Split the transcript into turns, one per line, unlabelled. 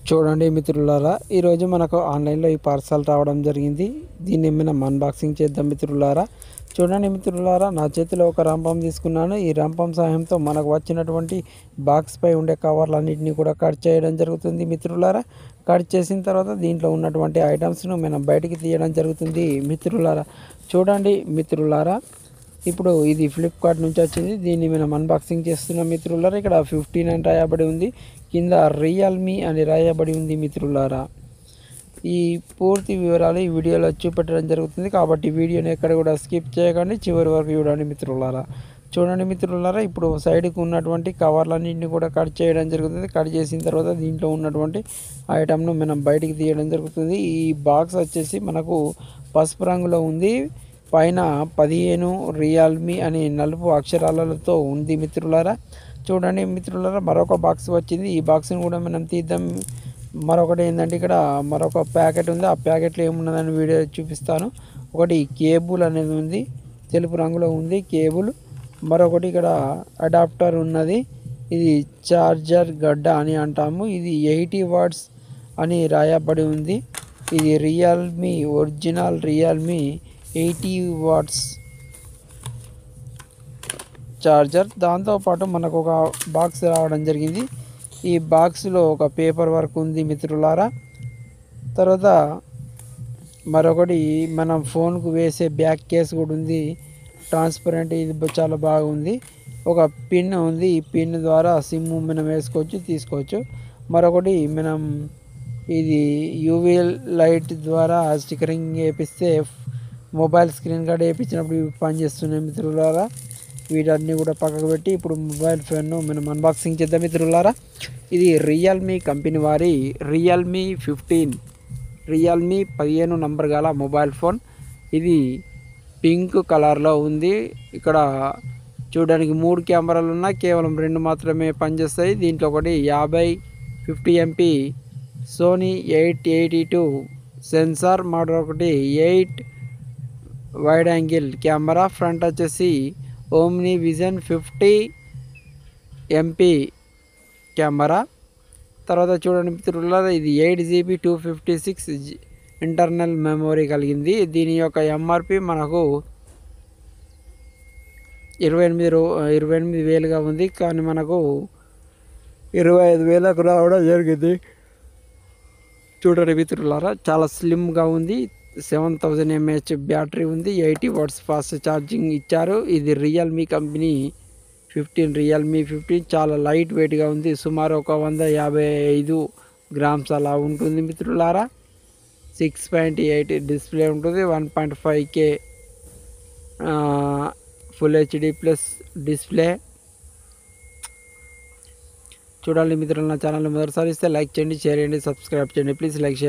చూడండి మిత్రులారా, ఈరోజు మనకు ఆన్లైన్లో ఈ పార్సల్ రావడం జరిగింది. దీన్ని మనం అన్బాక్సింగ్ చేద్దాం మిత్రులారా. చూడండి మిత్రులారా, నా చేతిలో ఒక రంపం తీసుకున్నాను. ఈ రంపం సహాయంతో మనకు వచ్చినటువంటి బాక్స్పై ఉండే కవర్లన్నింటినీ కూడా కట్ చేయడం జరుగుతుంది మిత్రులారా. కట్ చేసిన తర్వాత దీంట్లో ఉన్నటువంటి ఐటమ్స్ను మనం బయటికి తీయడం జరుగుతుంది మిత్రులారా. చూడండి మిత్రులారా, ఇప్పుడు ఇది ఫ్లిప్కార్ట్ నుంచి వచ్చింది. దీన్ని మనం అన్బాక్సింగ్ చేస్తున్నాం మిత్రులారా. ఇక్కడ 15 అని రాయబడి ఉంది, కింద రియల్మీ అని రాయబడి ఉంది మిత్రులారా. ఈ పూర్తి వివరాలు ఈ వీడియోలో చూపెట్టడం జరుగుతుంది, కాబట్టి వీడియోని ఎక్కడ కూడా స్కిప్ చేయకండి, చివరి వరకు చూడండి మిత్రులారా. చూడండి మిత్రులారా, ఇప్పుడు సైడ్కి ఉన్నటువంటి కవర్లన్నింటినీ కూడా కట్ చేయడం జరుగుతుంది. కట్ చేసిన తర్వాత దీంట్లో ఉన్నటువంటి ఐటమ్ను మనం బయటికి తీయడం జరుగుతుంది. ఈ బాక్స్ వచ్చేసి మనకు పసుపు రంగులో ఉంది. పైన 15 రియల్మీ అని నలుపు అక్షరాలతో ఉంది మిత్రులారా. చూడండి మిత్రులారా, మరొక బాక్స్ వచ్చింది. ఈ బాక్స్ని కూడా మనం తీద్దాం. మరొకటి ఏంటంటే, ఇక్కడ మరొక ప్యాకెట్ ఉంది. ఆ ప్యాకెట్లో ఏమున్నదని వీడియో చూపిస్తాను. ఒకటి కేబుల్ అనేది ఉంది, తెలుపు రంగులో ఉంది కేబుల్. మరొకటి ఇక్కడ అడాప్టర్ ఉన్నది. ఇది చార్జర్ గడ్డ అని అంటాము. ఇది 80 వాట్స్ అని రాయబడి ఉంది. ఇది Realme original Realme 80 watts charger. దాంతోపాటు మనకు ఒక బాక్స్ రావడం జరిగింది. ఈ బాక్స్లో ఒక పేపర్ వర్క్ ఉంది మిత్రులారా. తర్వాత మరొకటి మనం ఫోన్కు వేసే బ్యాక్ కేస్ కూడా ఉంది, ట్రాన్స్పరెంట్. ఇది చాలా బాగుంది. ఒక పిన్ ఉంది. ఈ పిన్ ద్వారా సిమ్ మనం వేసుకోవచ్చు, తీసుకోవచ్చు. మరొకటి మనం ఇది యూవీ లైట్ ద్వారా స్టిక్కరింగ్ వేపిస్తే మొబైల్ స్క్రీన్ కార్డ్ వేయించినప్పుడు ఇవి పనిచేస్తున్నాయి మిత్రులారా. వీటన్నీ కూడా పక్కకు పెట్టి ఇప్పుడు మొబైల్ ఫోన్ను మనం అన్బాక్సింగ్ చేద్దాం మిత్రులారా. ఇది రియల్మీ కంపెనీ వారి రియల్మీ 15 నంబర్ గల మొబైల్ ఫోన్. ఇది పింక్ కలర్లో ఉంది. ఇక్కడ చూడడానికి 3 కెమెరాలు ఉన్నాయి, కేవలం 2 మాత్రమే పనిచేస్తాయి. దీంట్లో ఒకటి 50 MP సోనీ 882 సెన్సార్, మరొకటి 8 వైడ్ యాంగిల్ కెమెరా. ఫ్రంట్ వచ్చేసి ఓమ్ని విజన్ 50 MP కెమెరా. తర్వాత చూడండి మిత్రులారా, ఇది 8GB 256 ఇంటర్నల్ మెమొరీ కలిగింది. దీని యొక్క MRP మనకు 28,000గా ఉంది, కానీ మనకు 25,000కు రావడం జరిగింది. చూడండి మిత్రులారా, చాలా స్లిమ్గా ఉంది. 7000 mAh బ్యాటరీ ఉంది. 80 వాట్స్ ఫాస్ట్ ఛార్జింగ్ ఇచ్చారు. ఇది రియల్మీ కంపెనీ 15 చాలా లైట్ వెయిట్గా ఉంది. సుమారు ఒక 155 గ్రామ్స్ అలా ఉంటుంది మిత్రులారా. 6.8 డిస్ప్లే ఉంటుంది. 1.5K full HD plus display. చూడండి మిత్రులు, నా ఛానల్ మొదటిసారి ఇస్తే లైక్ చేయండి, షేర్ చేయండి, సబ్స్క్రైబ్ చేయండి. Please like, share.